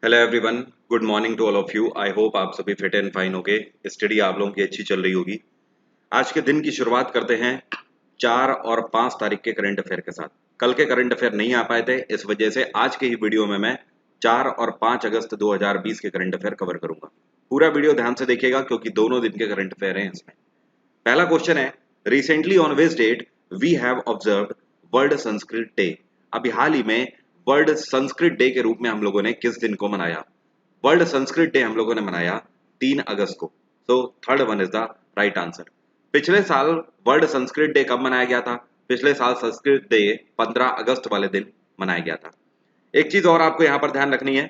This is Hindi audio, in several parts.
Hello everyone, good morning to all of you. I hope आप सभी फिट एंड फाइन होगे। स्टडी आप लोगों की अच्छी चल रही होगी। आज के दिन की शुरुआत करते हैं 4 और 5 तारीख के करंट अफेयर के साथ। कल के करंट अफेयर नहीं आ पाए थे, इस वजह से आज के ही वीडियो में मैं 4 और 5 अगस्त 2020 के करंट अफेयर कवर करूंगा। पूरा वीडियो ध्यान से देखिएगा क्योंकि दोनों दिन के करंट अफेयर हैं इसमें। पहला क्वेश्चन है, recently on which date we have observed world Sanskrit day. अभी हाल ही में वर्ल्ड संस्कृत डे के रूप में हम लोगों ने किस दिन को मनाया? वर्ल्ड संस्कृत डे हम लोगों ने मनाया 3 अगस्त को। तो third one is the right answer. पिछले साल वर्ल्ड संस्कृत डे कब मनाया गया था? पिछले साल संस्कृत डे 15 अगस्त वाले दिन मनाया गया था। एक चीज और आपको यहाँ पर ध्यान रखनी है,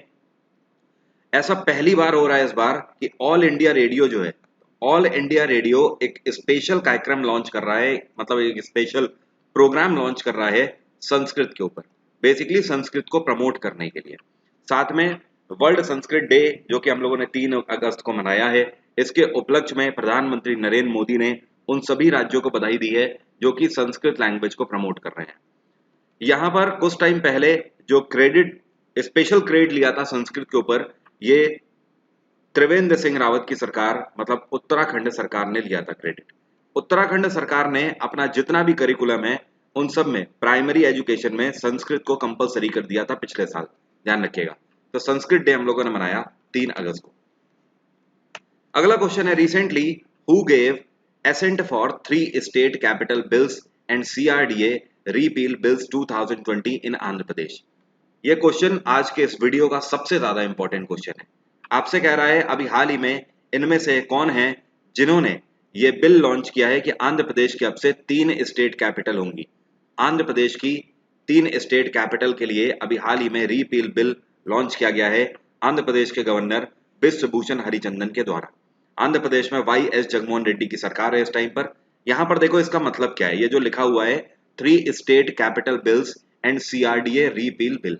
ऐसा पहली बार हो रहा है इस बार कि ऑल इंडिया रेडियो जो है, ऑल इंडिया रेडियो एक स्पेशल कार्यक्रम लॉन्च कर रहा है, मतलब एक स्पेशल प्रोग्राम लॉन्च कर रहा है संस्कृत के ऊपर, बेसिकली संस्कृत को प्रमोट करने के लिए। साथ में वर्ल्ड संस्कृत डे जो कि हम लोगों ने 3 अगस्त को मनाया है, इसके उपलक्ष्य में प्रधानमंत्री नरेंद्र मोदी ने उन सभी राज्यों को बधाई दी है जो कि संस्कृत लैंग्वेज को प्रमोट कर रहे हैं। यहाँ पर कुछ टाइम पहले जो क्रेडिट, स्पेशल क्रेडिट लिया था संस्कृत के ऊपर, ये त्रिवेंद्र सिंह रावत की सरकार, मतलब उत्तराखंड सरकार ने लिया था क्रेडिट। उत्तराखंड सरकार ने अपना जितना भी करिकुलम है उन सब में प्राइमरी एजुकेशन में संस्कृत को कंपलसरी कर दिया था पिछले साल, ध्यान रखिएगा। तो संस्कृत डे हम लोगों ने मनाया 3 अगस्त को। अगला क्वेश्चन है, recently who gave assent for 3 state capital bills and CRDA repeal bills 2020 in Andhra Pradesh. ये क्वेश्चन आज के इस वीडियो का सबसे ज्यादा इंपॉर्टेंट क्वेश्चन है। आपसे कह रहा है अभी हाल ही में इनमें से कौन है जिन्होंने ये बिल लॉन्च किया है कि आंध्र प्रदेश की अब से 3 स्टेट कैपिटल होंगी। आंध्र प्रदेश की 3 स्टेट कैपिटल के लिए अभी हाल ही में रीपील बिल लॉन्च किया गया है आंध्र प्रदेश के गवर्नर बिश्वभूषण हरिचंदन के द्वारा। आंध्र प्रदेश में वाई एस जगनमोहन रेड्डी की सरकार है इस टाइम पर। यहां पर देखो इसका मतलब क्या है, ये जो लिखा हुआ है 3 state capital bills and CRDA repeal bill,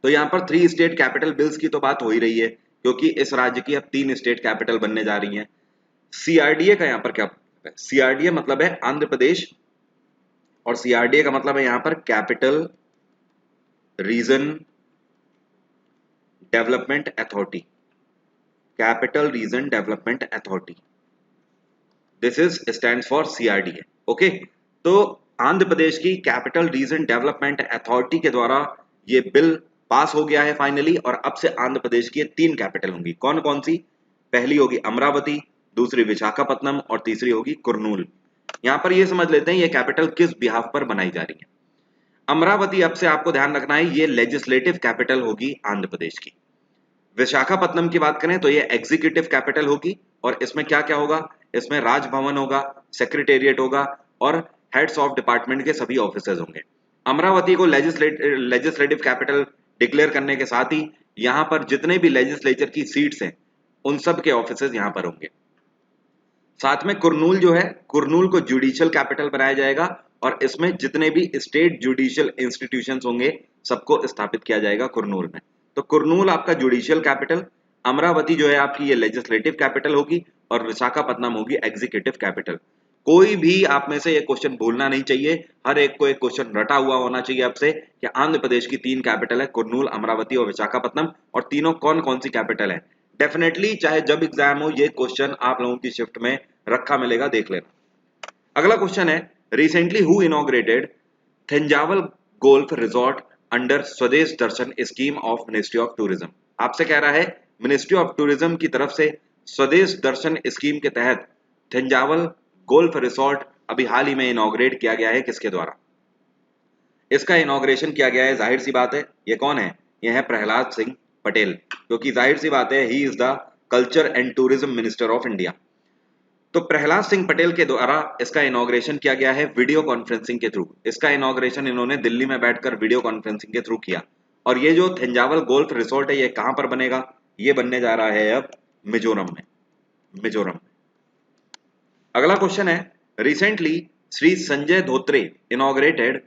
तो यहाँ पर 3 स्टेट कैपिटल बिल्स की तो बात हो ही रही है क्योंकि इस राज्य की अब 3 स्टेट कैपिटल बनने जा रही हैं। सीआरडीए का यहाँ पर क्या मतलब है? सीआरडीए मतलब है आंध्र प्रदेश, और सीआरडीए का मतलब है यहाँ पर capital region development authority. Capital region development authority, this is stands for CRDA. Okay, तो आंध्र प्रदेश की कैपिटल रीजन डेवलपमेंट अथॉरिटी के द्वारा ये बिल पास हो गया है फाइनली, और अब से आंध्र प्रदेश की 3 कैपिटल होंगी। कौन कौन सी? पहली होगी अमरावती, दूसरी विशाखापत्तनम और तीसरी होगी कुर्नूल। यहां पर ये समझ लेते हैं ये कैपिटल किस बिहाफ पर बनाई जा रही है। अमरावती अब से आपको ध्यान रखना है ये लेजिस्लेटिव कैपिटल होगी आंध्र प्रदेश की। विशाखापत्तनम की बात करें तो ये एग्जीक्यूटिव कैपिटल होगी, और इसमें क्या क्या होगा? इसमें राजभवन होगा, सेक्रेटेरिएट होगा और हेड्स ऑफ डिपार्टमेंट के सभी ऑफिसर्स होंगे। अमरावती को लेजिस्लेटिव कैपिटल डिक्लेयर करने के साथ ही यहाँ पर जितने भी लेजिस्लेचर की सीट्स हैं उन सब के ऑफिसर्स यहाँ पर होंगे। साथ में कुर्नूल जो है, कुर्नूल को जुडिशियल कैपिटल बनाया जाएगा, और इसमें जितने भी स्टेट जुडिशियल इंस्टीट्यूशंस होंगे सबको स्थापित किया जाएगा कुर्नूल में। तो कुर्नूल आपका जुडिशियल कैपिटल, अमरावती जो है आपकी ये लेजिस्लेटिव कैपिटल होगी, और विशाखापत्तनम होगी एग्जीक्यूटिव कैपिटल। कोई भी आप में से ये क्वेश्चन भूलना नहीं चाहिए, हर एक को एक क्वेश्चन रटा हुआ होना चाहिए आपसे कि आंध्र प्रदेश की 3 कैपिटल है, कुर्नूल, अमरावती और विशाखापत्तनम, और तीनों कौन कौन सी कैपिटल है। डेफिनेटली चाहे जब एग्जाम हो ये क्वेश्चन आप लोगों की शिफ्ट में रखा मिलेगा, देख लेना। अगला क्वेश्चन है, recently who inaugurated Thenzawl golf resort under Swadesh Darshan scheme of ministry of tourism. आपसे कह रहा है मिनिस्ट्री ऑफ टूरिज्म की तरफ से स्वदेश दर्शन स्कीम के तहत थंजावल गोल्फ रिसोर्ट अभी हाल ही में इनॉग्रेट किया गया है। किसके द्वारा इसका इनॉग्रेशन किया गया है? जाहिर सी बात है ये कौन है? ये है प्रहलाद सिंह पटेल, क्योंकि जाहिर सी बात है ही is the culture and tourism minister of India. तो प्रहलाद सिंह पटेल के द्वारा इसका इनॉग्रेशन किया गया है वीडियो कॉन्फ्रेंसिंग के थ्रू। इसका इनॉग्रेशन इन्होंने दिल्ली में बैठकर वीडियो कॉन्फ्रेंसिंग के थ्रू किया। और ये जो थंजावल गोल्फ रिसोर्ट है ये कहां पर बनेगा? ये बनने जा रहा है अब मिजोरम में, मिजोरम में। अगला क्वेश्चन है, recently Shri Sanjay Dhotre inaugurated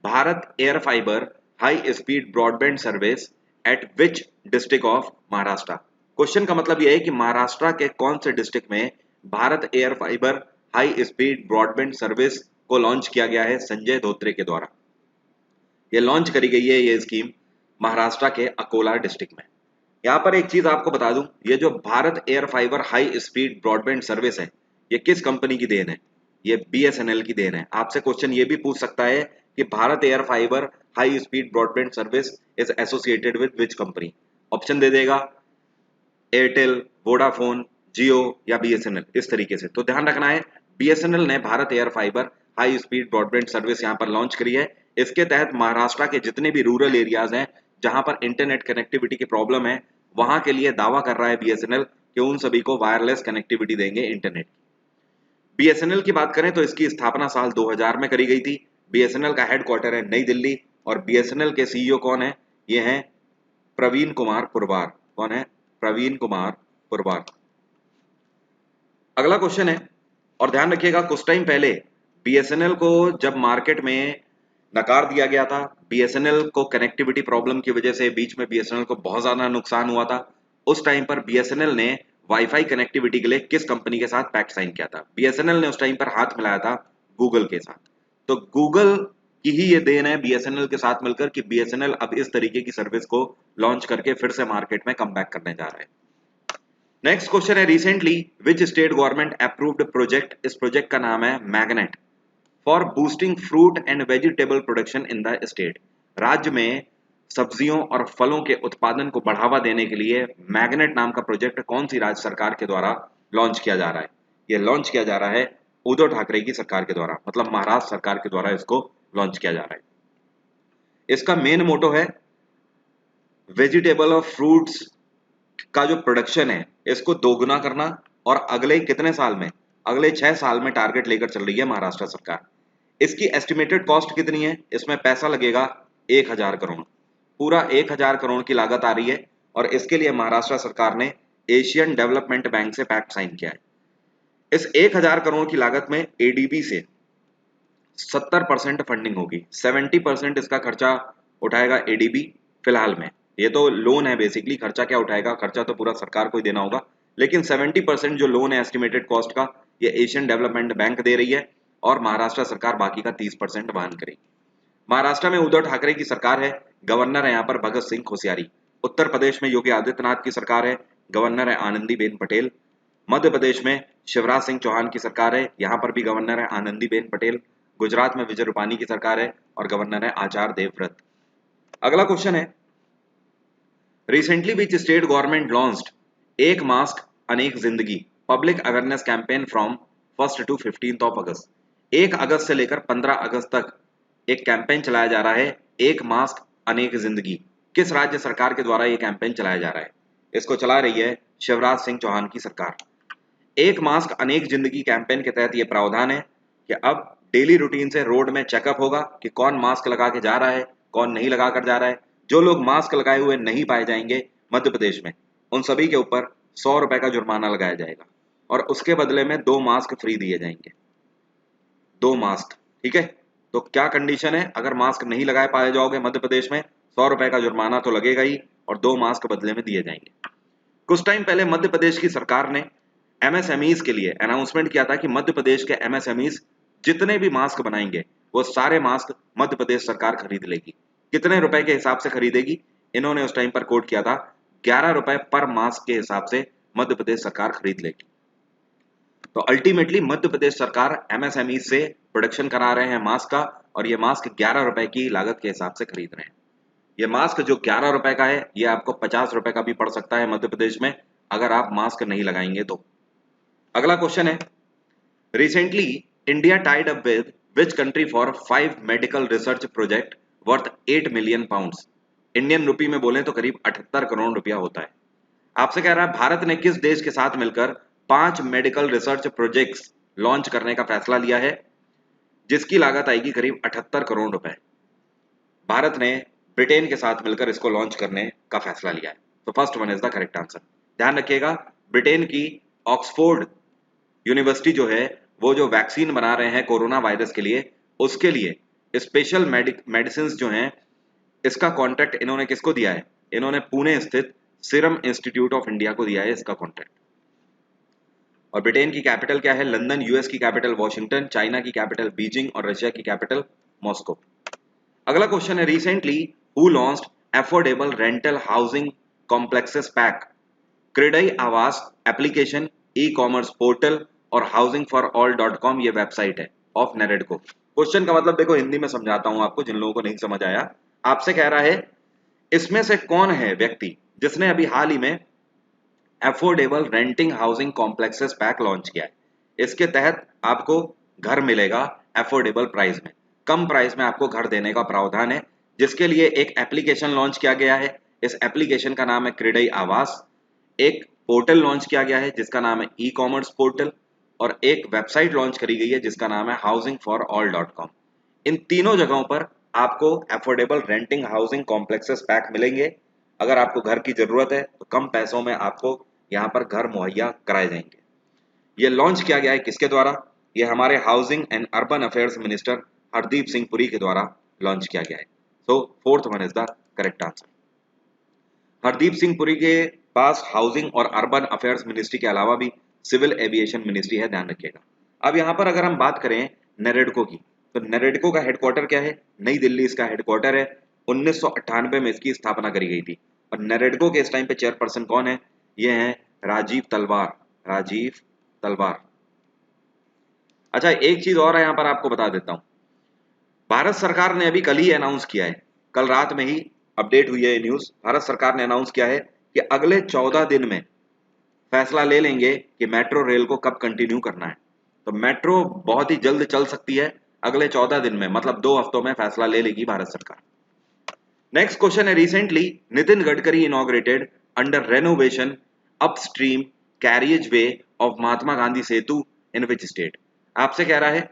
Bharat air fibre high speed broadband service eight which district of Maharashtra. Question का मतलब यह है कि महाराष्ट्र के कौन से डिस्ट्रिक्ट में Bharat air fibre high speed broadband service को लॉन्च किया गया है संजय धोत्रे के द्वारा। ये लॉन्च करी गई है ये स्कीम महाराष्ट्र के अकोला डिस्ट्रिक्ट में। यहाँ पर एक चीज आपको बता दूं, ये जो Bharat air fibre high speed broadband service है, ये किस कंपनी की देन है? ये बीएसएनएल की देन है। आपसे क्वेश्चन ये भी पूछ सकता है कि Bharat air fibre high speed broadband service is associated with which company? Option दे देगा एयरटेल, वोडाफोन, जियो या बीएसएनएल, इस तरीके से। तो ध्यान रखना है, बीएसएनएल ने Bharat air fibre high speed broadband service यहाँ पर लॉन्च करी है। इसके तहत महाराष्ट्र के जितने भी रूरल एरियाज हैं जहां पर इंटरनेट कनेक्टिविटी की प्रॉब्लम है, वहां के लिए दावा कर रहा है बीएसएनएल कि उन सभी को वायरलेस कनेक्टिविटी देंगे इंटरनेट। बीएसएनएल की बात करें तो इसकी स्थापना साल 2000 में करी गई थी। बीएसएनएल का हेडक्वार्टर है नई दिल्ली और बीएसएनएल के सीईओ कौन है? ये हैं प्रवीण कुमार पुरवार। कौन है? प्रवीण कुमार पुरवार। अगला क्वेश्चन है, और ध्यान रखिएगा कुछ टाइम पहले बीएसएनएल को जब मार्केट में नकार दिया गया था, बीएसएनएल को कनेक्टिविटी प्रॉब्लम की वजह से बीच में बीएसएनएल को बहुत ज्यादा नुकसान हुआ था। उस टाइम पर बीएसएनएल ने वाईफाई कनेक्टिविटी के लिए किस कंपनी के साथ पैक्ट साइन किया था? बीएसएनएल ने उस टाइम पर हाथ मिलाया था गूगल के साथ। तो गूगल की ही ये देन है बीएसएनएल के साथ मिलकर कि बीएसएनएल अब इस तरीके की सर्विस को लॉन्च करके फिर से मार्केट में कमबैक करने जा रहा है। नेक्स्ट क्वेश्चन है, recently which state government approved project? इस प्रोजेक्ट का नाम है magnet for boosting fruit and vegetable production in the state. राज्य में सब्जियों और फलों के उत्पादन को बढ़ावा देने के लिए मैग्नेट नाम का प्रोजेक्ट कौन सी राज्य सरकार के द्वारा लॉन्च किया जा रहा है? यह लॉन्च किया जा रहा है उद्धव ठाकरे की सरकार के द्वारा, मतलब महाराष्ट्र सरकार के द्वारा इसको लॉन्च किया जा रहा है। इसका मेन मोटो है वेजिटेबल और फ्रूट्स का जो प्रोडक्शन है इसको दोगुना करना, और अगले कितने साल में? अगले 6 साल में टारगेट लेकर चल रही है महाराष्ट्र सरकार। इसकी एस्टिमेटेड कॉस्ट कितनी है? इसमें पैसा लगेगा 1000 करोड़, पूरा 1000 करोड़ की लागत आ रही है, और इसके लिए महाराष्ट्र सरकार ने एशियन डेवलपमेंट बैंक से पैक्ट साइन किया है। इस 1000 करोड़ की लागत में एडीबी से 70% फंडिंग होगी, 70% इसका खर्चा उठाएगा एडीबी। फिलहाल में ये तो लोन है, बेसिकली खर्चा क्या उठाएगा? खर्चा तो पूरा सरकार को ही देना होगा, लेकिन 70% जो लोन है एस्टिमेटेड कॉस्ट का, ये एशियन डेवलपमेंट बैंक दे रही है, और महाराष्ट्र सरकार बाकी का 30% वहन करेगी। महाराष्ट्र में उद्धव ठाकरे की सरकार है, गवर्नर है यहाँ पर भगत सिंह कोश्यारी। उत्तर प्रदेश में योगी आदित्यनाथ की सरकार है, गवर्नर है आनंदीबेन पटेल। मध्य प्रदेश में शिवराज सिंह चौहान की सरकार है, यहाँ पर भी गवर्नर है आनंदीबेन पटेल। गुजरात में विजय रूपानी की सरकार है और गवर्नर है आचार्य देवव्रत। अगला क्वेश्चन है, recently which state government launched एक मास्क अनेक जिंदगी public awareness campaign from 1 to 15 अगस्त। 1 अगस्त से लेकर 15 अगस्त तक एक कैंपेन चलाया जा रहा है, एक मास्क अनेक जिंदगी। किस राज्य सरकार के द्वारा यह कैंपेन चलाया जा रहा है? इसको चला रही है शिवराज सिंह चौहान की सरकार। एक मास्क अनेक जिंदगी कैंपेन के तहत यह प्रावधान है कि अब डेली रूटीन से रोड में चेकअप होगा कि कौन मास्क लगा के जा रहा है, कौन नहीं लगा कर जा रहा है। जो लोग मास्क लगाए हुए नहीं पाए जाएंगे मध्य प्रदेश में, उन सभी के ऊपर 100 रुपए का जुर्माना लगाया जाएगा, और उसके बदले में 2 मास्क फ्री दिए जाएंगे। 2 मास्क, ठीक है। तो क्या कंडीशन है? अगर मास्क नहीं लगाए पाए जाओगे मध्य प्रदेश में, 100 रुपए का जुर्माना तो लगेगा ही, और 2 मास्क बदले में दिए जाएंगे। कुछ टाइम पहले मध्य प्रदेश की सरकार ने एमएसएमईज के लिए अनाउंसमेंट किया था कि मध्य प्रदेश के एमएसएमईज जितने भी मास्क बनाएंगे वो सारे मास्क मध्य प्रदेश सरकार खरीद लेगी। कितने रुपए के हिसाब से खरीदेगी? इन्होंने उस टाइम पर कोट किया था 11 रुपए पर मास्क के हिसाब से मध्य प्रदेश सरकार खरीद लेगी। तो अल्टीमेटली मध्य प्रदेश सरकार एमएसएमई से प्रोडक्शन करा रहे हैं मास्क का, और ये मास्क 11 रुपए की लागत के हिसाब से खरीद रहे हैं। ये मास्क जो 11 रुपए का है, ये आपको 50 रुपए का भी पड़ सकता है मध्य प्रदेश में, अगर आप मास्क नहीं लगाएंगे तो। अगला क्वेश्चन है, recently India tied up with which country for 5 medical research project worth 8 million pounds. Indian rupee में बोले तो करीब 78 करोड़ रुपया होता है। आपसे कह रहा है भारत ने किस देश के साथ मिलकर 5 मेडिकल रिसर्च प्रोजेक्ट्स लॉन्च करने का फैसला लिया है, जिसकी लागत आएगी करीब 78 करोड़ रुपए। भारत ने ब्रिटेन के साथ मिलकर इसको लॉन्च करने का फैसला लिया है। तो first one is the correct answer. ध्यान रखिएगा, ब्रिटेन की ऑक्सफोर्ड यूनिवर्सिटी जो है वो जो वैक्सीन बना रहे हैं कोरोना वायरस के लिए, उसके लिए स्पेशल मेडिसिन जो हैं, इसका कॉन्ट्रैक्ट इन्होंने किसको दिया है? इन्होंने पुणे स्थित सीरम इंस्टीट्यूट ऑफ इंडिया को दिया है इसका कॉन्ट्रैक्ट। और ब्रिटेन की कैपिटल क्या है? लंदन। यूएस की कैपिटल वॉशिंगटन। चाइना की कैपिटल बीजिंग और रशिया की कैपिटल मॉस्को। अगला क्वेश्चन है, recently who launched affordable rental housing complexes pack, CREDAI Awas application, e commerce portal और housing for all dot com ये वेबसाइट है ऑफ नेरेडको। क्वेश्चन का मतलब देखो हिंदी में समझाता हूं आपको जिन लोगों को नहीं समझ आया। आपसे कह रहा है इसमें से कौन है व्यक्ति जिसने अभी हाल ही में affordable renting housing complexes pack launch किया है। इसके तहत आपको घर मिलेगा अफोर्डेबल प्राइस में, कम प्राइस में आपको घर देने का प्रावधान है, जिसके लिए एक एप्लीकेशन लॉन्च किया गया है। इस एप्लीकेशन का नाम है क्रेडई आवास। एक पोर्टल लॉन्च किया गया है जिसका नाम है ई कॉमर्स पोर्टल, और एक वेबसाइट लॉन्च करी गई है जिसका नाम है housing for all dot com. इन तीनों जगहों पर आपको affordable renting housing complexes pack मिलेंगे। अगर आपको घर की जरूरत है तो कम पैसों में आपको यहाँ पर घर मुहैया कराए जाएंगे। ये लॉन्च किया गया है किसके द्वारा? ये हमारे housing and urban affairs minister Hardeep Singh Puri के द्वारा लॉन्च किया गया है। So fourth one is the correct answer. Hardeep Singh Puri के पास हाउसिंग और अर्बन अफेयर्स मिनिस्ट्री के अलावा भी सिविल एविएशन मिनिस्ट्री है, ध्यान रखिएगा। अब यहाँ पर अगर हम बात करें नेरेडको की, तो नेरेडको का हेडक्वार्टर क्या है? नई दिल्ली इसका हेडक्वार्टर है। 1998 में इसकी स्थापना करी गई थी। और नेरेडको के इस टाइम पे चेयरपर्सन कौन है? ये है राजीव तलवार। राजीव तलवार। अच्छा, एक चीज और है यहाँ पर आपको बता देता हूँ। भारत सरकार ने अभी कल ही अनाउंस किया है, कल रात में ही अपडेट हुई है ये न्यूज। भारत सरकार ने अनाउंस किया है कि अगले 14 दिन में फैसला ले लेंगे कि मेट्रो रेल को कब कंटिन्यू करना है। तो मेट्रो बहुत ही जल्द चल सकती है, अगले 14 दिन में, मतलब 2 हफ्तों में फैसला ले लेगी भारत सरकार। नेक्स्ट क्वेश्चन है, recently Nitin Gadkari inaugurated under renovation upstream carriage way of Mahatma Gandhi Setu in which state? आपसे कह रहा है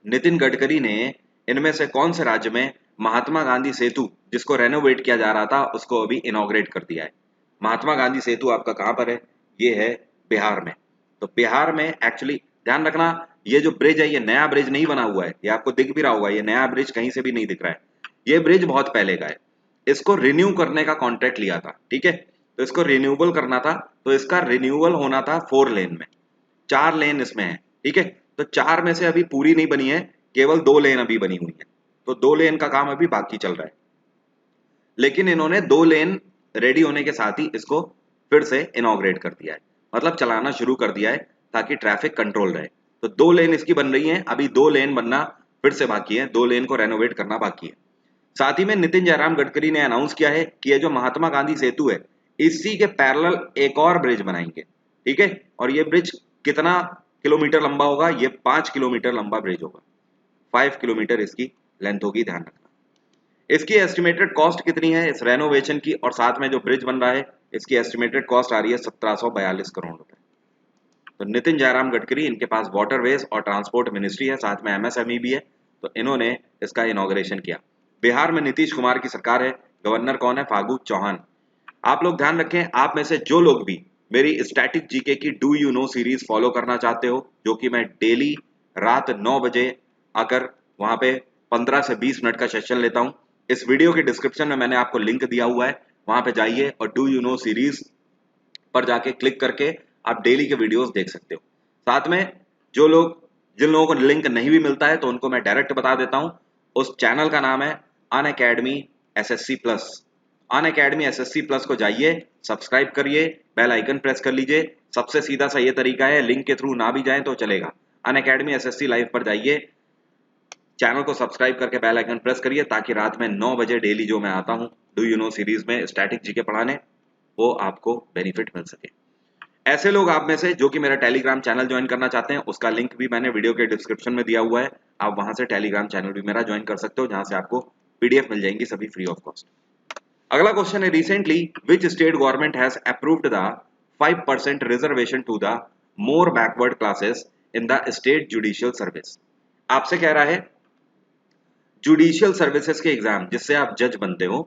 नितिन गडकरी ने इनमें से कौन से राज्य में महात्मा गांधी सेतु जिसको रेनोवेट किया जा रहा था उसको अभी इनॉग्रेट कर दिया है। महात्मा गांधी सेतु आपका कहां पर है? ये है बिहार में। तो बिहार में एक्चुअली ध्यान रखना, ये जो ब्रिज है ये नया ब्रिज नहीं बना हुआ है, ये आपको दिख भी रहा होगा, ये नया ब्रिज कहीं से भी नहीं दिख रहा है। ये ब्रिज बहुत पहले का है, इसको रिन्यू करने का कॉन्ट्रैक्ट लिया था, ठीक है। तो इसको रिन्यूएबल करना था, तो इसका रिन्यूअल होना था 4 लेन में, 4 लेन इसमें है, ठीक है। तो 4 में से अभी पूरी नहीं बनी है, केवल 2 लेन अभी बनी हुई है। तो 2 लेन का काम अभी बाकी चल रहा है, लेकिन इन्होंने 2 लेन रेडी होने के साथ ही इसको फिर से इनॉग्रेट कर दिया है, मतलब चलाना शुरू कर दिया है ताकि ट्रैफिक कंट्रोल रहे। तो 2 लेन इसकी बन रही है, अभी 2 लेन बनना फिर से बाकी है, 2 लेन को रेनोवेट करना बाकी है। साथ ही में नितिन जयराम गडकरी ने अनाउंस किया है कि ये जो महात्मा गांधी सेतु है इसी के पैरेलल एक और ब्रिज बनाएंगे, ठीक है। और ये ब्रिज कितना किलोमीटर लंबा होगा? ये 5 किलोमीटर लंबा ब्रिज होगा, 5 किलोमीटर इसकी लेंथ होगी, ध्यान रखना। इसकी एस्टिमेटेड कॉस्ट कितनी है इस रेनोवेशन की और साथ में जो ब्रिज बन रहा है इसकी एस्टिमेटेड कॉस्ट आ रही है 1742 करोड़ रुपए। तो नितिन जयराम गडकरी, इनके पास वाटरवेज और ट्रांसपोर्ट मिनिस्ट्री है, साथ में एमएसएमई भी है, तो इन्होंने इसका इनॉग्रेशन किया। बिहार में नीतीश कुमार की सरकार है, गवर्नर कौन है? फागू चौहान। आप लोग ध्यान रखें, आप में से जो लोग भी मेरी स्टैटिक जीके की do you know series follow करना चाहते हो, जो कि मैं डेली रात 9 बजे आकर वहां पे 15 से 20 मिनट का सेशन लेता हूं, इस वीडियो के डिस्क्रिप्शन में मैंने आपको लिंक दिया हुआ है, वहां पे जाइए और डू यू नो सीरीज पर जाके क्लिक करके आप डेली के वीडियोस देख सकते हो। साथ में जिन लोगों को लिंक नहीं भी मिलता है तो उनको मैं डायरेक्ट बता देता हूं, उस चैनल का नाम है अन अकेडमी एसएससी प्लस। अन अकेडमी एसएससी प्लस को जाइए, सब्सक्राइब करिए, बेल आइकन प्रेस कर लीजिए। सबसे सीधा सा ये तरीका है, लिंक के थ्रू ना भी जाए तो चलेगा। अन अकेडमी एसएससी लाइव पर जाइए, चैनल को सब्सक्राइब करके बेल आइकन प्रेस करिए, ताकि रात में 9 बजे डेली जो मैं आता हूं डू यू नो सीरीज में स्टैटिक जीके पढ़ाने, वो आपको बेनिफिट मिल सके। ऐसे लोग आप में से जो कि मेरा टेलीग्राम चैनल ज्वाइन करना चाहते हैं, उसका लिंक भी मैंने वीडियो के डिस्क्रिप्शन में दिया हुआ है, आप वहां से टेलीग्राम चैनल भी मेरा ज्वाइन कर सकते हो, जहां से आपको पीडीएफ मिल जाएंगी सभी फ्री ऑफ कॉस्ट। अगला क्वेश्चन है, recently which state government has approved the 5% reservation to the more backward classes in the state judicial service? आपसे कह रहा है जुडिशियल सर्विसेज के एग्जाम जिससे आप जज बनते हो,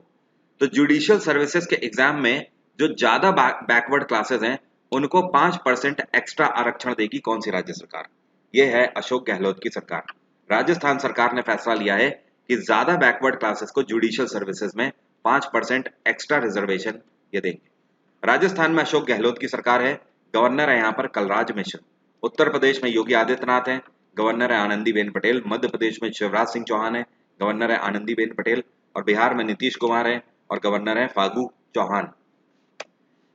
तो जुडिशियल सर्विसेज के एग्जाम में जो ज्यादा बैकवर्ड क्लासेस हैं उनको 5% एक्स्ट्रा आरक्षण देगी कौन सी राज्य सरकार? ये है अशोक गहलोत की सरकार। राजस्थान सरकार ने फैसला लिया है कि ज्यादा बैकवर्ड क्लासेस को जुडिशियल सर्विसेज में 5% एक्स्ट्रा रिजर्वेशन ये देंगे। राजस्थान में अशोक गहलोत की सरकार है, गवर्नर है यहाँ पर कलराज मिश्र। उत्तर प्रदेश में योगी आदित्यनाथ है, गवर्नर है आनंदीबेन पटेल। मध्य प्रदेश में शिवराज सिंह चौहान है, गवर्नर है आनंदीबेन पटेल। और बिहार में नीतीश कुमार है, और गवर्नर है फागू चौहान।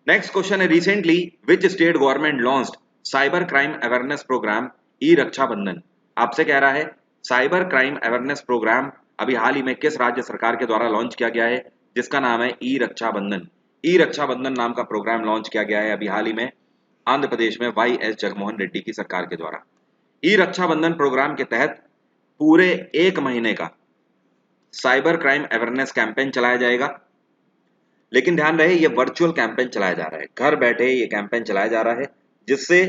नेक्स्ट क्वेश्चन है recently which state government launched cyber crime awareness programme e Rakshabandhan. आपसे कह रहा है साइबर क्राइम अवेयरनेस प्रोग्राम अभी हाल ही में किस राज्य सरकार के द्वारा लॉन्च किया गया है, जिसका नाम है ई रक्षाबंधन। ई रक्षाबंधन नाम का प्रोग्राम लॉन्च किया गया है अभी हाल ही में आंध्र प्रदेश में वाई एस जगनमोहन रेड्डी की सरकार के द्वारा। ई रक्षाबंधन प्रोग्राम के तहत पूरे 1 महीने का साइबर क्राइम अवेयरनेस कैंपेन चलाया जाएगा, लेकिन ध्यान रहे ये वर्चुअल कैंपेन चलाया जा रहा है, घर बैठे ये कैंपेन चलाया जा रहा है, जिससे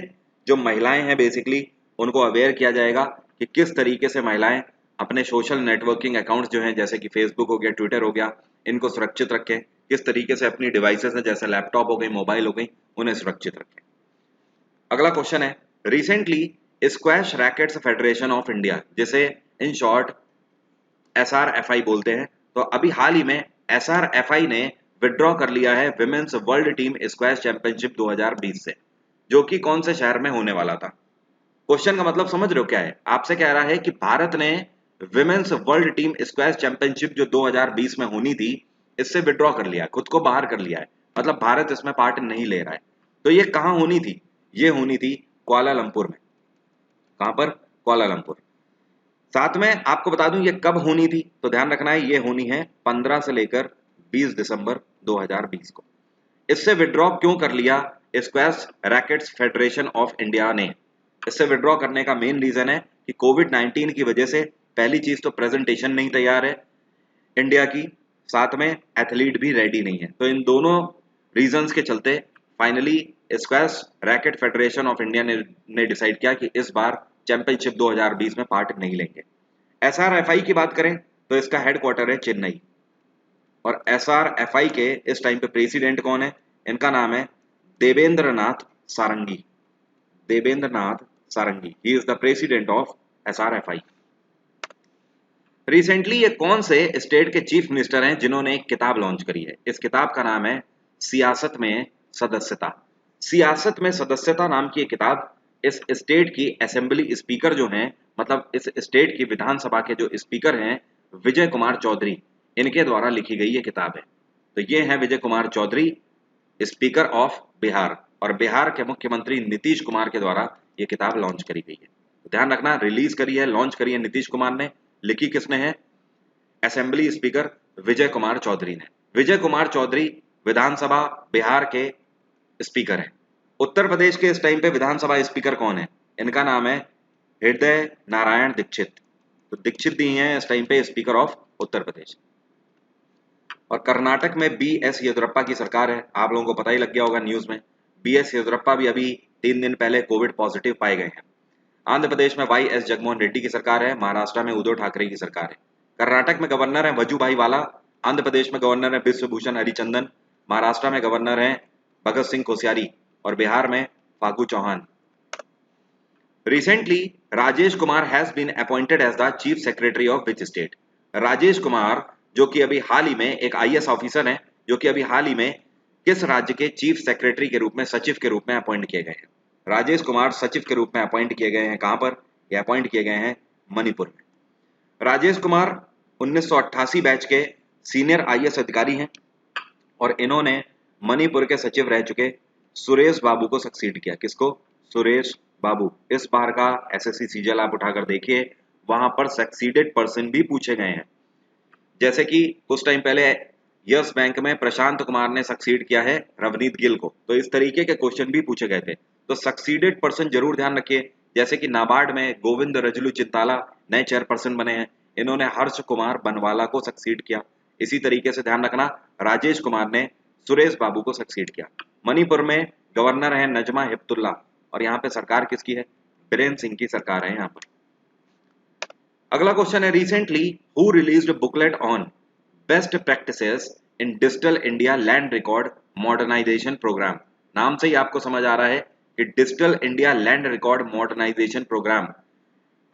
जो महिलाएं हैं बेसिकली उनको अवेयर किया जाएगा कि किस तरीके से महिलाएं अपने सोशल नेटवर्किंग अकाउंट्स जो हैं जैसे कि फेसबुक हो गया, ट्विटर हो गया, इनको सुरक्षित रखें, किस तरीके से अपनी डिवाइसेस हैं जैसे लैपटॉप हो गई, मोबाइल हो गई, उन्हें सुरक्षित रखें। अगला क्वेश्चन है recently squash rackets federation of India, जिसे इन शॉर्ट SRFI बोलते हैं, तो अभी हाल ही में SRFI ने विड्रॉ कर लिया है women's world team squash championship 2020 से, जो कि कौन से शहर में होने वाला था। क्वेश्चन का मतलब समझ रहे हो क्या है, आपसे कह रहा है कि भारत ने women's world team squash championship जो 2020 में होनी थी इससे विड्रॉ कर लिया है, खुद को बाहर कर लिया है, मतलब भारत इसमें पार्ट नहीं ले रहा है। तो ये कहाँ होनी थी, ये होनी थी कुआलालंपुर में। कहां पर, कुआलालंपुर। साथ में आपको बता दूं ये कब होनी थी, तो ध्यान रखना है ये होनी है 15 से लेकर 20 दिसंबर 2020 को। इससे विड्रॉ क्यों कर लिया squash rackets federation of India ने, इससे विड्रॉ करने का मेन रीजन है कि कोविड-19 की वजह से पहली चीज तो प्रेजेंटेशन नहीं तैयार है इंडिया की, साथ में एथलीट भी रेडी नहीं है। तो इन दोनों रीजंस के चलते finally squash racket federation of India ने डिसाइड किया कि इस बार चैंपियनशिप 2020 में पार्ट नहीं लेंगे। SRFI की बात करें तो इसका हेडक्वार्टर है चेन्नई, और SRFI के इस टाइम पे प्रेसिडेंट कौन है, इनका नाम है Devendra Nath Sarangi. Devendra Nath Sarangi, he is the president of SRFI। Recently ये कौन से स्टेट के चीफ मिनिस्टर हैं जिन्होंने एक किताब लॉन्च करी है, इस किताब का नाम है सियासत में सदस्यता। सियासत में सदस्यता नाम की एक किताब इस स्टेट की असेंबली स्पीकर जो हैं, मतलब इस स्टेट की विधानसभा के जो स्पीकर हैं विजय कुमार चौधरी, इनके द्वारा लिखी गई ये किताब है। तो ये हैं विजय कुमार चौधरी, स्पीकर ऑफ बिहार, और बिहार के मुख्यमंत्री नीतीश कुमार के द्वारा ये किताब लॉन्च करी गई है। तो ध्यान रखना, रिलीज करी है, लॉन्च करी है नीतीश कुमार ने, लिखी किसने है, असेंबली स्पीकर विजय कुमार चौधरी ने। विजय कुमार चौधरी विधानसभा बिहार के स्पीकर हैं। उत्तर प्रदेश के इस टाइम पे विधानसभा स्पीकर कौन है, इनका नाम है हृदय नारायण दीक्षित। तो दीक्षित दी हैं इस टाइम पे स्पीकर ऑफ उत्तर प्रदेश। और कर्नाटक में BS येदियुरप्पा की सरकार है, आप लोगों को पता ही लग गया होगा न्यूज में। BS येदियुरप्पा भी अभी 3 दिन पहले कोविड पॉजिटिव पाए गए हैं। आंध्र प्रदेश में YS जगनमोहन रेड्डी की सरकार है, महाराष्ट्र में उद्धव ठाकरे की सरकार है। कर्नाटक में गवर्नर है वजूभाई वाला, आंध्र प्रदेश में गवर्नर है विश्वभूषण हरिचंदन, महाराष्ट्र में गवर्नर है भगत सिंह कोश्यारी, और बिहार में Phagu Chauhan. Recently Rajesh Kumar has been appointed as the chief secretary of which state. Rajesh Kumar जो कि अभी हाल ही में एक IAS ऑफिसर हैं, जो कि अभी हाल ही में किस राज्य के चीफ सेक्रेटरी के रूप में, सचिव के रूप में अपॉइंट किए गए हैं। राजेश कुमार सचिव के रूप में अपॉइंट किए गए हैं, कहां पर, ये अपॉइंट किए गए हैं मणिपुर में। राजेश कुमार 1988 बैच के सीनियर IAS अधिकारी हैं, और इन्होंने मणिपुर के सचिव रह चुके सुरेश बाबू को सक्सीड किया। किसको, सुरेश बाबू। इस बार का SSC सीजल आप उठाकर देखिए, वहां पर सक्सीडेड पर्सन भी पूछे गए हैं, जैसे कि कुछ टाइम पहले यस बैंक में प्रशांत कुमार ने सक्सीड किया है रवनीत गिल को, तो इस तरीके के क्वेश्चन भी पूछे गए थे। तो सक्सीडेड पर्सन जरूर ध्यान रखिए, जैसे कि नाबार्ड में गोविंद रजलू चिंताला नए चेयरपर्सन बने हैं, इन्होंने हर्ष कुमार बनवाला को सक्सीड किया। इसी तरीके से ध्यान रखना, राजेश कुमार ने सुरेश बाबू को सक्सीड किया। मणिपुर में गवर्नर है नजमा हेपतुल्ला, और यहाँ पे सरकार किसकी है, बीरेन सिंह की सरकार है यहाँ पर। अगला क्वेश्चन है recently who released booklet on best practices in digital India land record modernisation programme. नाम से ही आपको समझ आ रहा है कि digital India land record modernisation programme,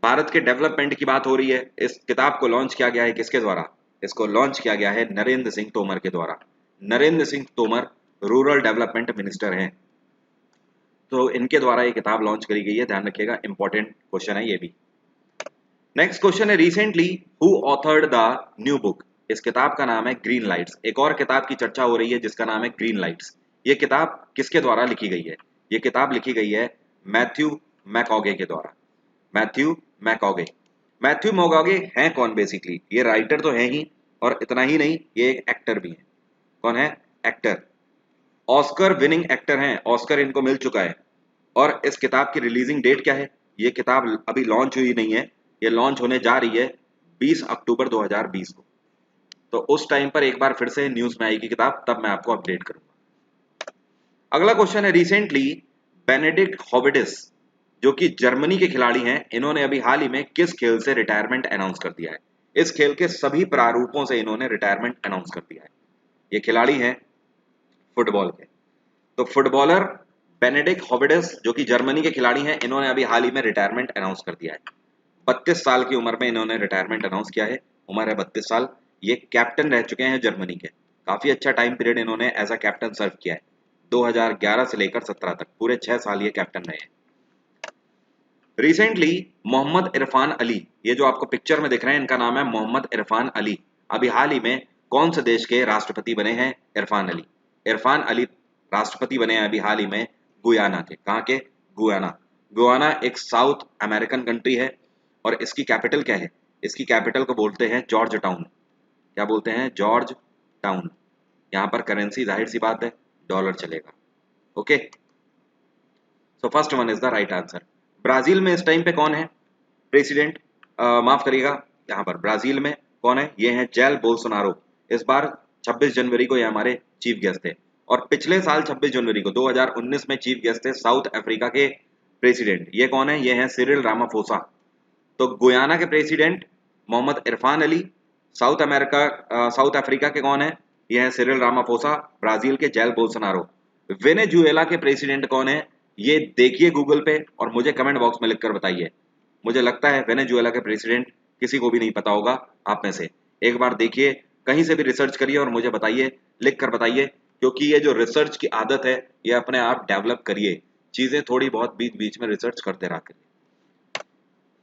Bharat के डेवलपमेंट की बात हो रही है। इस किताब को लॉन्च किया गया है किसके द्वारा, इसको लॉन्च किया गया है नरेंद्र सिंह तोमर के द्वारा। Narendra Singh Tomar rural development minister हैं, तो इनके द्वारा ये किताब लॉन्च करी गई है, ध्यान रखिएगा, इंपॉर्टेंट क्वेश्चन है ये भी। नेक्स्ट क्वेश्चन है recently who authored the new book. इस किताब का नाम है ग्रीन लाइट्स। एक और किताब की चर्चा हो रही है जिसका नाम है ग्रीन लाइट्स। ये किताब किसके द्वारा लिखी गई है? ये किताब लिखी गई है मैथ्यू मैकॉगे के द्वारा। मैथ्यू मैकॉगे। मैथ्यू मैकॉगे हैं कौन? बेसिकली ये राइटर तो है ही, और इतना ही नहीं, ये एक एक्टर भी है। कौन है? एक्टर। ऑस्कर विनिंग एक्टर हैं, ऑस्कर इनको मिल चुका है। और इस किताब की रिलीजिंग डेट क्या है? ये किताब अभी लॉन्च हुई नहीं है, ये लॉन्च होने जा रही है 20 अक्टूबर 2020 को। तो उस टाइम पर एक बार फिर से न्यूज में आएगी किताब, तब मैं आपको अपडेट करूंगा। अगला क्वेश्चन है, रिसेंटली बेनेडिक्ट हॉबिडिस जो कि जर्मनी के खिलाड़ी हैं, इन्होंने अभी हाल ही में किस खेल से रिटायरमेंट अनाउंस कर दिया है? इस खेल के सभी प्रारूपों से इन्होंने रिटायरमेंट अनाउंस कर दिया है। ये खिलाड़ी हैं फुटबॉल के। तो फुटबॉलर बेनेडिक्ट हॉबिडिस जो कि जर्मनी के खिलाड़ी हैं, इन्होंने अभी हाल ही में रिटायरमेंट अनाउंस कर दिया है। 32 साल की उम्र में इन्होंने रिटायरमेंट अनाउंस किया है। उम्र है 32 साल। ये कैप्टन रह चुके हैं जर्मनी के। काफी अच्छा टाइम पीरियड इन्होंने एज अ कैप्टन सर्व किया है। 2011 से लेकर 17 तक पूरे 6 साल ये कैप्टन रहे हैं। रिसेंटली मोहम्मद इरफान अली, ये जो आपको पिक्चर में दिख रहे हैं, इनका नाम है मोहम्मद इरफान अली। अभी हाल ही में कौन से देश के राष्ट्रपति बने हैं? इरफान अली। इरफान अली राष्ट्रपति बने हैं अभी हाल ही में गुयाना के। कहाँ के? गुयाना। गुयाना एक साउथ अमेरिकन कंट्री है, और इसकी कैपिटल क्या है? इसकी कैपिटल को बोलते हैं जॉर्ज टाउन। क्या बोलते हैं? George town. यहाँ पर करेंसी जाहिर सी बात है डॉलर चलेगा। Okay, so first one is the right answer. Brazil में इस टाइम पे कौन है प्रेसिडेंट? माफ करिएगा, यहाँ पर ब्राजील में कौन है? ये है जैल बोल्सोनारो। इस बार 26 जनवरी को ये हमारे चीफ गेस्ट थे, और पिछले साल 26 जनवरी को 2019 में चीफ गेस्ट थे साउथ अफ्रीका के प्रेसिडेंट। ये कौन है? ये है सिरिल रामाफोसा। तो गुयाना के president Mohamed Irfaan Ali, South Africa के कौन है? ये है सिरिल रामाफोसा, ब्राजील के जैल बोल्सोनारो। वेनेजुएला के प्रेसिडेंट कौन है? ये देखिए गूगल पे और मुझे कमेंट बॉक्स में लिखकर बताइए। मुझे लगता है वेनेजुएला के प्रेसिडेंट किसी को भी नहीं पता होगा आप में से। एक बार देखिए, कहीं से भी रिसर्च करिए और मुझे बताइए, लिख कर बताइए, क्योंकि ये जो रिसर्च की आदत है ये अपने आप डेवलप करिए। चीजें थोड़ी बहुत बीच बीच में रिसर्च करते रहा करिए।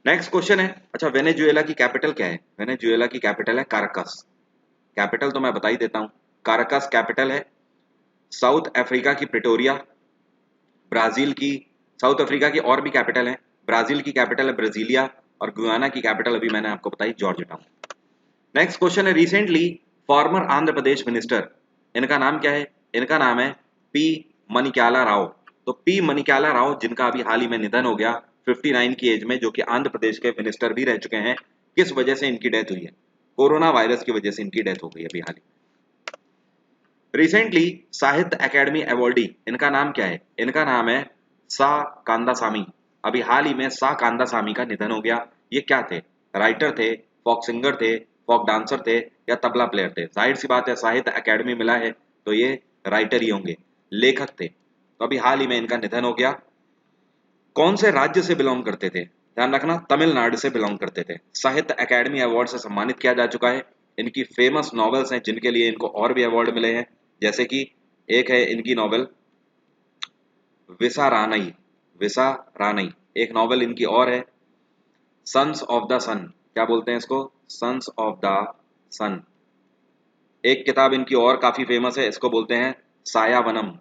नेक्स्ट क्वेश्चन है, अच्छा वेनेजुएला की कैपिटल क्या है? वेनेजुएला की कैपिटल है कारकस। कैपिटल तो मैं बता ही देता हूँ, कारकस कैपिटल है। साउथ अफ्रीका की प्रिटोरिया, ब्राजील की, साउथ अफ्रीका की और भी कैपिटल है। ब्राजील की कैपिटल है ब्राजीलिया, और गुयाना की कैपिटल अभी मैंने आपको बताई जॉर्ज टाउन। नेक्स्ट क्वेश्चन है, recently farmer Andhra Pradesh minister, इनका नाम क्या है? इनका नाम है पी मणिक्याला राव। तो पी मणिक्याला राव जिनका अभी हाल ही में निधन हो गया 59 की एज में, जो कि आंध्र प्रदेश के मिनिस्टर भी रह चुके हैं। किस वजह से इनकी डेथ हुई है? कोरोना वायरस की वजह से इनकी डेथ हो गई अभी हाल ही। रिसेंटली साहित्य अकेडमी अवॉर्डी, इनका नाम क्या है? इनका नाम है सा कांदासामी। अभी हाल ही में सा कांदासामी का निधन हो गया। ये क्या थे? राइटर थे, फोक सिंगर थे, फोक डांसर थे, या तबला प्लेयर थे? जाहिर सी बात है साहित्य अकेडमी मिला है तो ये राइटर ही होंगे, लेखक थे। तो अभी हाल ही में इनका निधन हो गया। कौन से राज्य से बिलोंग करते थे? ध्यान रखना, तमिलनाडु से बिलोंग करते थे। साहित्य अकेडमी अवार्ड से सम्मानित किया जा चुका है। इनकी फेमस नॉवेल्स हैं जिनके लिए इनको और भी अवार्ड मिले हैं, जैसे कि एक है इनकी नॉवेल विसा रानई। विसा रानई एक नॉवेल इनकी और है, सन्स ऑफ द सन। क्या बोलते हैं इसको? सन्स ऑफ द सन। एक किताब इनकी और काफी फेमस है, इसको बोलते हैं साया वनम।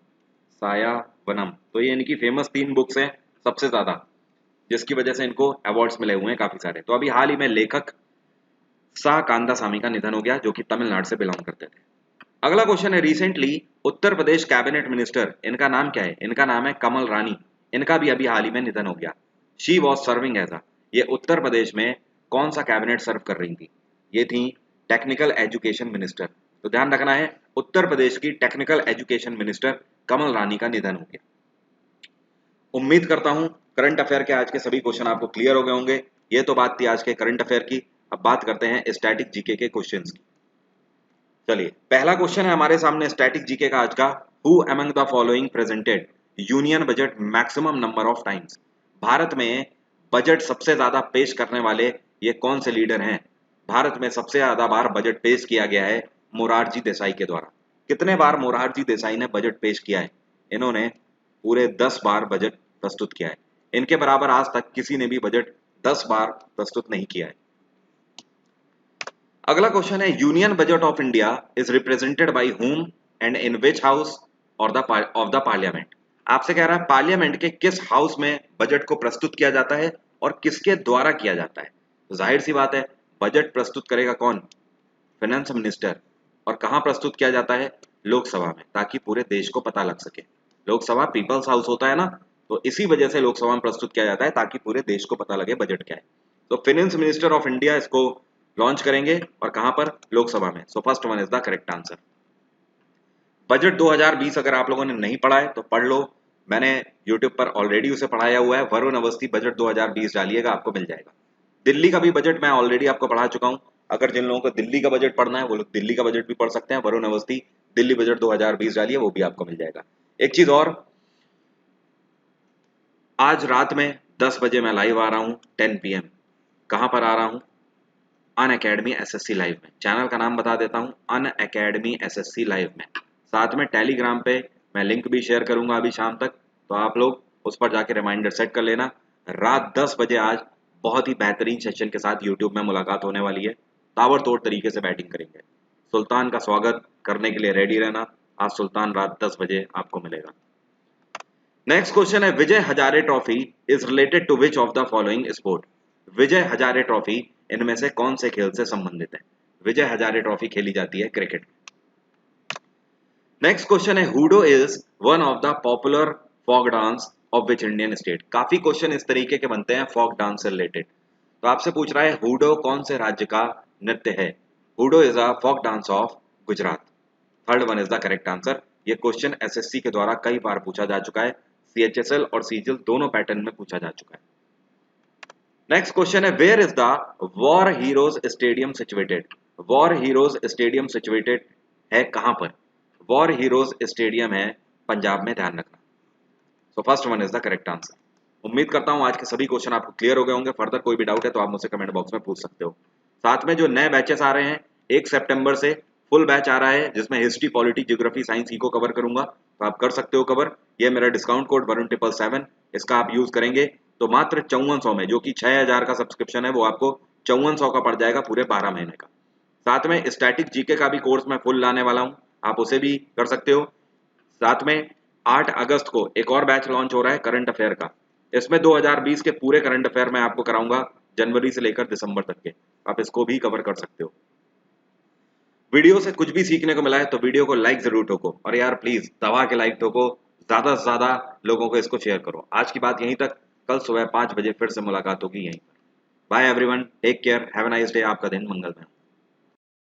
साया वनम। तो ये इनकी फेमस 3 बुक्स हैं सबसे ज्यादा, जिसकी वजह से इनको अवार्ड्स मिले हुए हैं काफी सारे। तो अभी हाल ही में लेखक सा कांदासामी का निधन हो गया, जो कि तमिलनाडु से बिलोंग करते थे। अगला क्वेश्चन है, recently Uttar Pradesh cabinet minister, इनका नाम क्या है? इनका नाम है कमल रानी। इनका भी अभी हाल ही में निधन हो गया। She was serving as a, ये उत्तर प्रदेश में कौन सा कैबिनेट सर्व कर रही थी? ये थी टेक्निकल एजुकेशन मिनिस्टर। तो ध्यान रखना है, उत्तर प्रदेश की technical education minister Kamal Rani का निधन हो गया। उम्मीद करता हूं करंट अफेयर के आज के सभी क्वेश्चन आपको क्लियर हो गए होंगे। ये तो बात थी आज के करंट अफेयर की। अब बात करते हैं स्टैटिक जीके के क्वेश्चंस की। चलिए, पहला क्वेश्चन है हमारे सामने स्टैटिक जीके का आज का। Who among the following presented union budget maximum number of times? Bharat में बजट सबसे ज्यादा पेश करने वाले ये कौन से लीडर हैं? भारत में सबसे ज्यादा बार बजट पेश किया गया है मोरारजी देसाई के द्वारा। कितने बार मोरारजी देसाई ने बजट पेश किया है? इन्होंने पूरे 10 बार बजट प्रस्तुत किया है। इनके बराबर आज तक किसी ने भी बजट 10 बार प्रस्तुत नहीं किया है। अगला क्वेश्चन है, union budget of India is represented by whom and in which house और द ऑफ द पार्लियामेंट। आपसे कह रहा है पार्लियामेंट के किस हाउस में बजट को प्रस्तुत किया जाता है और किसके द्वारा किया जाता है। तो जाहिर सी बात है, बजट प्रस्तुत करेगा कौन? Finance minister. और कहां प्रस्तुत किया जाता है? लोकसभा में, ताकि पूरे देश को पता लग सके। लोकसभा पीपल्स हाउस होता है ना, तो इसी वजह से लोकसभा में प्रस्तुत किया जाता है ताकि पूरे देश को पता लगे बजट क्या है। तो फाइनेंस मिनिस्टर ऑफ इंडिया इसको लॉन्च करेंगे और कहां पर? लोकसभा में। So first one is the correct answer. Budget 2020 अगर आप लोगों ने नहीं पढ़ा है तो पढ़ लो, मैंने यूट्यूब पर ऑलरेडी उसे पढ़ाया हुआ है। वरुण अवस्थी बजट 2020 डालिएगा, आपको मिल जाएगा। दिल्ली का भी बजट मैं ऑलरेडी आपको पढ़ा चुका हूं। अगर जिन लोगों को दिल्ली का बजट पढ़ना है वो लोग दिल्ली का बजट भी पढ़ सकते हैं। वरुण अवस्थी दिल्ली बजट 2020 डालिए, वो भी आपको मिल जाएगा। एक चीज और, आज रात में 10 बजे मैं लाइव आ रहा हूं 10 PM। कहां पर आ रहा हूं? अन अकेडमी एसएससी लाइव में। चैनल का नाम बता देता हूं, अन अकेडमी एसएससी लाइव में। साथ में टेलीग्राम पे मैं लिंक भी शेयर करूंगा अभी शाम तक, तो आप लोग उस पर जाके रिमाइंडर सेट कर लेना। रात 10 बजे आज बहुत ही बेहतरीन सेशन के साथ यूट्यूब में मुलाकात होने वाली है। ताबड़तोड़ तरीके से बैटिंग करेंगे। सुल्तान का स्वागत करने के लिए रेडी रहना। आज सुल्तान रात 10 बजे आपको मिलेगा। नेक्स्ट क्वेश्चन है, Vijay Hazare trophy is related to which of the following sport. Vijay Hazare trophy इनमें से कौन से खेल से संबंधित है? विजय हजारे ट्रॉफी खेली जाती है क्रिकेट। नेक्स्ट क्वेश्चन है, Hudo is one of the popular folk dance of which Indian state. काफी क्वेश्चन इस तरीके के बनते हैं फोक डांस से रिलेटेड। तो आपसे पूछ रहा है हुडो कौन से राज्य का नृत्य है? Hudo is a folk dance of Gujarat. Third one is the correct answer. ये क्वेश्चन एसएससी के द्वारा कई बार पूछा जा चुका है। सीएचएसएल और सीजीएल दोनों पैटर्न में पूछा जा चुका है। नेक्स्ट क्वेश्चन है, where is the war heroes stadium situated. War heroes stadium situated है कहां पर? वॉर हीरोज स्टेडियम है पंजाब में, ध्यान रखना। So first one is the correct answer. उम्मीद करता हूं आज के सभी क्वेश्चन आपको क्लियर हो गए होंगे। फर्दर कोई भी डाउट है तो आप मुझसे कमेंट बॉक्स में पूछ सकते हो। साथ में जो नए बैचेस आ रहे हैं, 1 सितंबर से फुल बैच आ रहा है जिसमें हिस्ट्री, पॉलिटी, ज्योग्राफी, साइंस को कवर करूंगा, तो आप कर सकते हो कवर। ये मेरा डिस्काउंट कोड वरुण777, इसका आप यूज करेंगे तो मात्र 5400 में, जो कि 6000 का सब्सक्रिप्शन है, वो आपको 5400 का पड़ जाएगा पूरे 12 महीने का। साथ में स्टैटिक जीके का भी कोर्स मैं फुल लाने वाला हूँ, आप उसे भी कर सकते हो। साथ में 8 अगस्त को एक और बैच लॉन्च हो रहा है करंट अफेयर का। इसमें 2020 के पूरे करंट अफेयर मैं आपको कराऊंगा, जनवरी से लेकर दिसंबर तक के। आप इसको भी कवर कर सकते हो। वीडियो से कुछ भी सीखने को मिला है तो वीडियो को लाइक जरूर ठोको, और यार प्लीज दबा के लाइक ठोको, ज्यादा से ज्यादा लोगों को इसको शेयर करो। आज की बात यहीं तक, कल सुबह 5 बजे फिर से मुलाकात होगी यहीं पर। Bye everyone, take care, have a nice day, आपका दिन मंगलमय।